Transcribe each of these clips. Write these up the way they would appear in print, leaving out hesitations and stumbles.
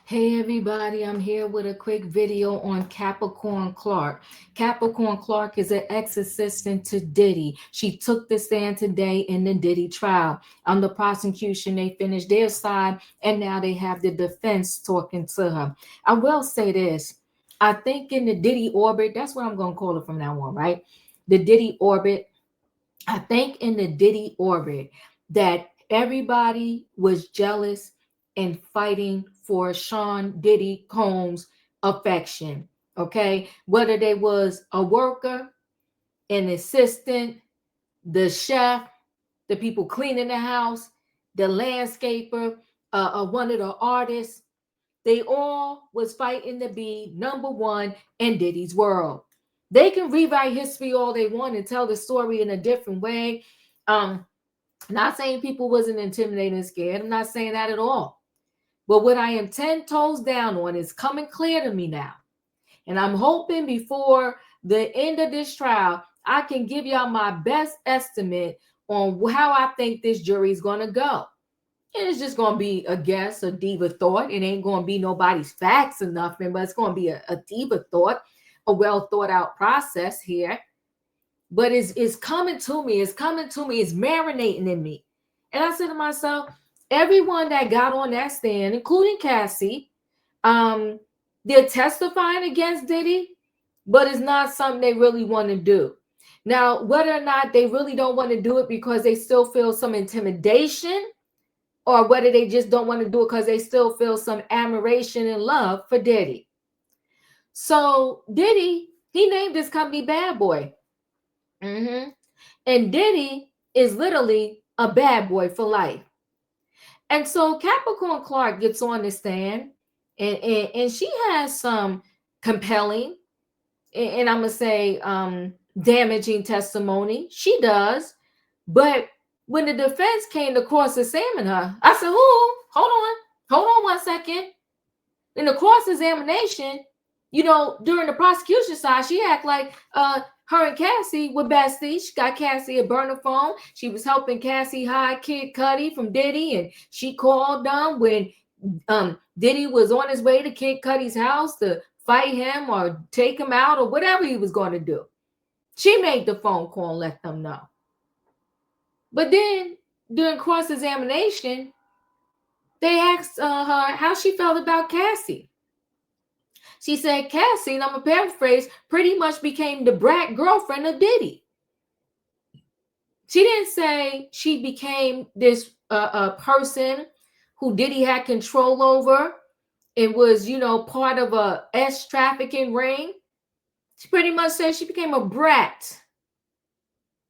Hey everybody, I'm here with a quick video on Capricorn Clark. Capricorn Clark is an ex-assistant to Diddy. She took the stand today in the Diddy trial. On the prosecution, they finished their side and now they have the defense talking to her. I will say this. I think in the Diddy orbit, that's what I'm going to call it from now on, right? The Diddy orbit, I think in the Diddy orbit that everybody was jealous and fighting for Sean Diddy Combs' affection. Okay, whether they was a worker, an assistant, the chef, the people cleaning the house, the landscaper, one of the artists, they all was fighting to be number one in Diddy's world. They can rewrite history all they want and tell the story in a different way. Um, Not saying people wasn't intimidated and scared. I'm not saying that at all. But what I am 10 toes down on is coming clear to me now. And I'm hoping before the end of this trial, I can give y'all my best estimate on how I think this jury is going to go. And it's just going to be a guess, a diva thought. It ain't going to be nobody's facts or nothing, but it's going to be a diva thought, a well thought out process here. But it's coming to me. It's coming to me. It's marinating in me. And I said to myself, everyone that got on that stand, including Cassie, they're testifying against Diddy, but it's not something they really want to do. Now, whether or not they really don't want to do it because they still feel some intimidation, or whether they just don't want to do it because they still feel some admiration and love for Diddy. So Diddy, he named his company Bad Boy. And Diddy is literally a bad boy for life. And so Capricorn Clark gets on the stand and she has some compelling and I'm going to say damaging testimony. She does. But when the defense came to cross-examine her, I said, hold on 1 second. In the cross-examination, during the prosecution side, she act like her and Cassie were besties. She got Cassie a burner phone. She was helping Cassie hide Kid Cudi from Diddy, and she called them when Diddy was on his way to Kid Cudi's house to fight him or take him out or whatever he was going to do. She made the phone call and let them know. But then during cross-examination, they asked her how she felt about Cassie. She said Cassie, and I'm going to paraphrase, pretty much became the BRAT girlfriend of Diddy. She didn't say she became this person who Diddy had control over and was, part of a S trafficking ring. She pretty much said she became a brat.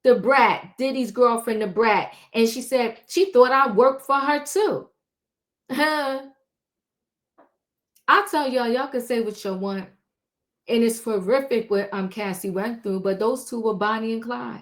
The BRAT, Diddy's girlfriend, the BRAT. And she said she thought I worked for her too. I'll tell y'all can say what you want. And it's horrific what Cassie went through, but those two were Bonnie and Clyde.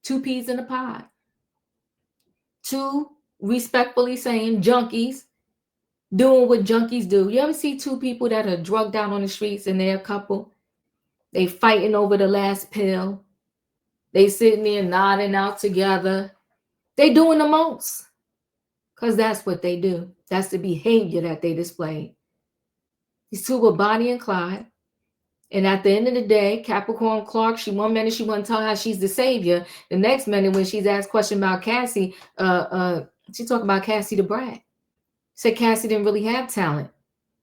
Two peas in a pod. Two, respectfully saying, junkies doing what junkies do. You ever see two people that are drugged out on the streets and they're a couple? They fighting over the last pill. They sitting there nodding out together. They doing the most. Because that's what they do. That's the behavior that they display. These two were Bonnie and Clyde. And at the end of the day, Capricorn Clark, one minute she want to tell how she's the savior. The next minute when she's asked a question about Cassie, she talking about Cassie the brat. Said Cassie didn't really have talent.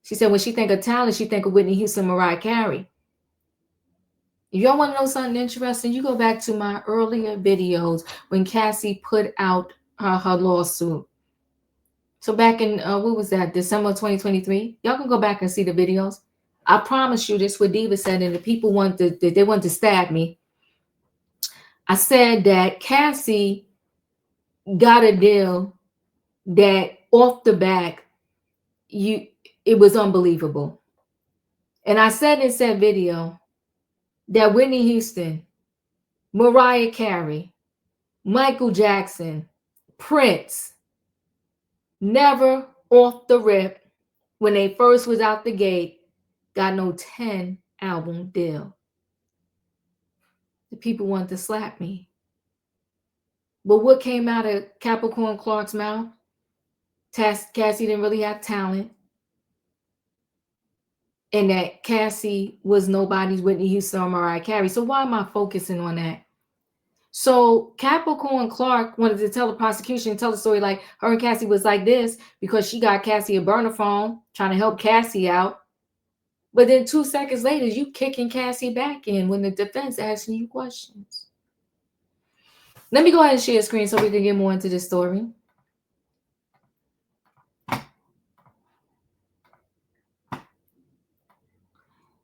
She said when she think of talent, she think of Whitney Houston, Mariah Carey. If y'all want to know something interesting, you go back to my earlier videos when Cassie put out her lawsuit. So back in, what was that, December 2023? Y'all can go back and see the videos. I promise you this what Diva said, and the people want to stab me. I said that Cassie got a deal that off the back, it was unbelievable. And I said in said video that Whitney Houston, Mariah Carey, Michael Jackson, Prince, never off the rip, when they first was out the gate, got no 10 album deal. The people wanted to slap me. But what came out of Capricorn Clark's mouth? Cassie didn't really have talent. and that Cassie was nobody's Whitney Houston or Mariah Carey. So why am I focusing on that? So Capricorn Clark wanted to tell the prosecution, tell the story like her and Cassie was like this because she got Cassie a burner phone, trying to help Cassie out. But then 2 seconds later, you kicking Cassie back in when the defense asking you questions. Let me go ahead and share a screen so we can get more into this story.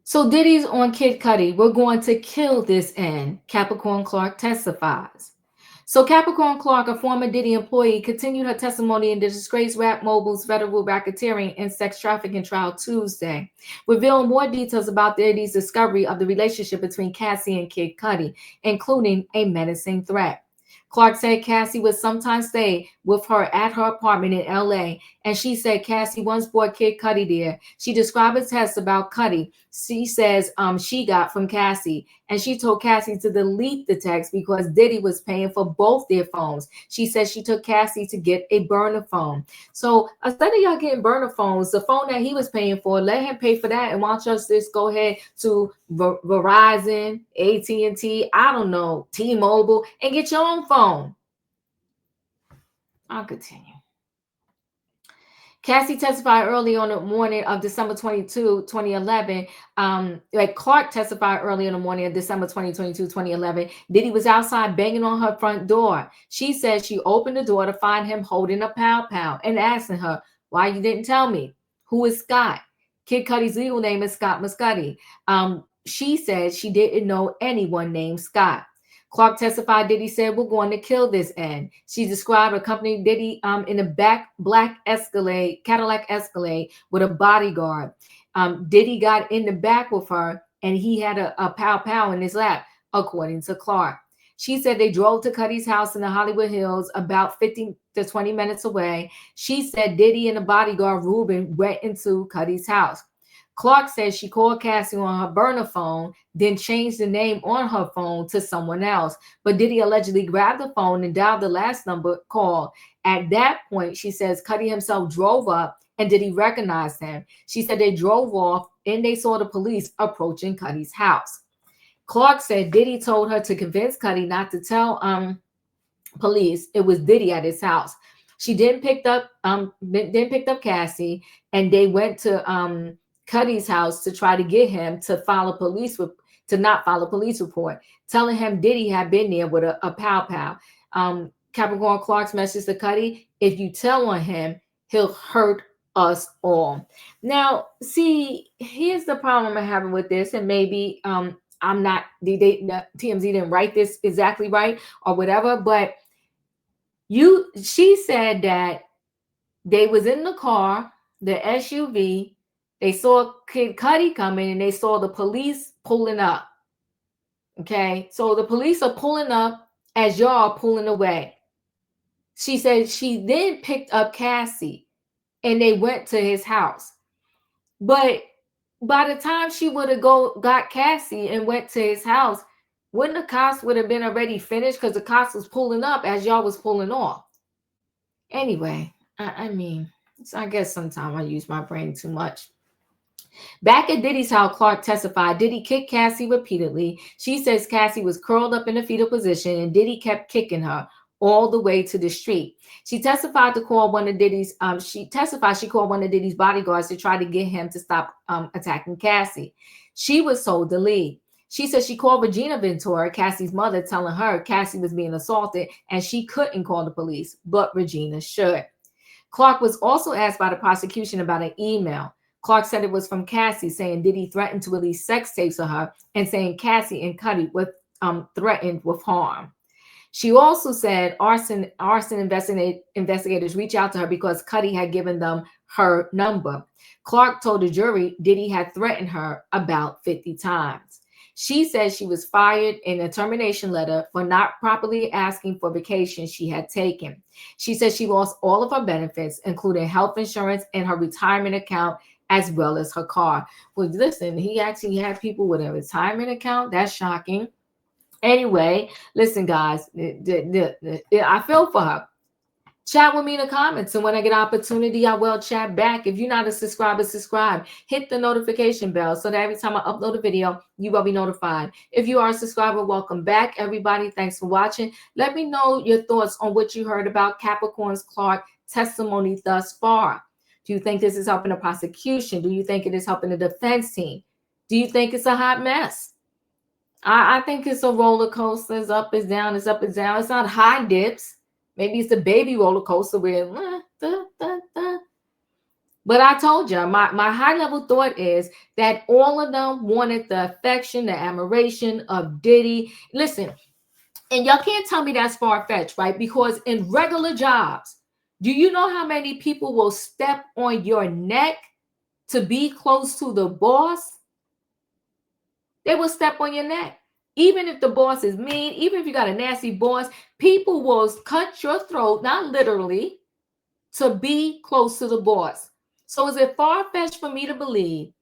So Diddy's on Kid Cudi. We're going to kill this end, Capricorn Clark testifies. So Capricorn Clark, a former Diddy employee, continued her testimony in the disgraced rap mogul's federal racketeering and sex trafficking trial Tuesday, revealing more details about Diddy's discovery of the relationship between Cassie and Kid Cudi, including a menacing threat. Clark said Cassie would sometimes stay with her at her apartment in LA, and she said Cassie once brought Kid Cudi there. She described a test about Cudi she says she got from Cassie, and she told Cassie to delete the text because Diddy was paying for both their phones. She said she took Cassie to get a burner phone. So instead of y'all getting burner phones, the phone that he was paying for, let him pay for that, and why don't you just go ahead to Verizon, AT&T, I don't know, T-Mobile, and get your own phone. I'll continue. Cassie testified early on the morning of December 22, 2011. Clark testified early in the morning of December 2022, 2011. Diddy was outside banging on her front door. She said she opened the door to find him holding a pow and asking her, why you didn't tell me? Who is Scott? Kid Cudi's legal name is Scott Muscudi. She said she didn't know anyone named Scott. Clark testified Diddy said, we're going to kill this end. She described accompanying Diddy in a black Escalade, Cadillac Escalade with a bodyguard. Diddy got in the back with her and he had a pow in his lap, according to Clark. She said they drove to Cudi's house in the Hollywood Hills about 15 to 20 minutes away. She said Diddy and the bodyguard Ruben went into Cudi's house. Clark says she called Cassie on her burner phone, then changed the name on her phone to someone else. But Diddy allegedly grabbed the phone and dialed the last number called. At that point, she says Cudi himself drove up and Diddy recognized him. She said they drove off and they saw the police approaching Cudi's house. Clark said Diddy told her to convince Cudi not to tell police it was Diddy at his house. She then picked up Cassie, and they went to Cudi's house to try to get him to not file a police report, telling him Diddy had been there with a pow. Capricorn Clark's message to Cudi: if you tell on him, he'll hurt us all. Now, see, here's the problem I'm having with this, and maybe I'm not, TMZ didn't write this exactly right or whatever, but she said that they was in the car, the SUV, they saw Kid Cudi coming and they saw the police pulling up. Okay, so the police are pulling up as y'all are pulling away. She said she then picked up Cassie and they went to his house. But by the time she would have got Cassie and went to his house, wouldn't the cops would have been already finished because the cops was pulling up as y'all was pulling off? Anyway, I mean, I guess sometimes I use my brain too much. Back at Diddy's house, Clark testified Diddy kicked Cassie repeatedly. She says Cassie was curled up in a fetal position and Diddy kept kicking her all the way to the street. She testified to call one of Diddy's she called one of Diddy's bodyguards to try to get him to stop attacking Cassie. She was told to leave. She said she called Regina Ventura, Cassie's mother, telling her Cassie was being assaulted and she couldn't call the police, but Regina should. Clark was also asked by the prosecution about an email. Clark said it was from Cassie saying Diddy threatened to release sex tapes of her and saying Cassie and Cudi were threatened with harm. She also said arson investigators reached out to her because Cudi had given them her number. Clark told the jury Diddy had threatened her about 50 times. She said she was fired in a termination letter for not properly asking for vacation she had taken. She said she lost all of her benefits, including health insurance and her retirement account, as well as her car. Well, listen, he actually had people with a retirement account. That's shocking. Anyway, listen, guys, I feel for her. Chat with me in the comments, and when I get opportunity, I will chat back. If you're not a subscriber, subscribe. Hit the notification bell so that every time I upload a video, you will be notified. If you are a subscriber, welcome back, everybody. Thanks for watching. Let me know your thoughts on what you heard about Capricorn Clark testimony thus far. Do you think this is helping the prosecution? Do you think it is helping the defense team? Do you think it's a hot mess? I think it's a roller coaster. It's up, it's down, it's up, it's down. It's not high dips. Maybe it's the baby roller coaster where, but I told you, my high level thought is that all of them wanted the affection, the admiration of Diddy. Listen, and y'all can't tell me that's far-fetched, right? Because in regular jobs, do you know how many people will step on your neck to be close to the boss? They will step on your neck. Even if the boss is mean, even if you got a nasty boss, people will cut your throat, not literally, to be close to the boss. So is it far-fetched for me to believe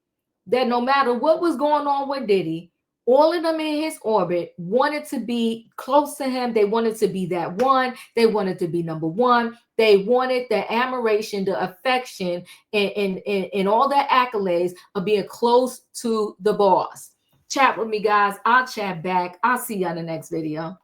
that no matter what was going on with Diddy, all of them in his orbit wanted to be close to him? They wanted to be that one. They wanted to be number one. They wanted the admiration, the affection, and all the accolades of being close to the boss. Chat with me, guys. I'll chat back. I'll see you on the next video.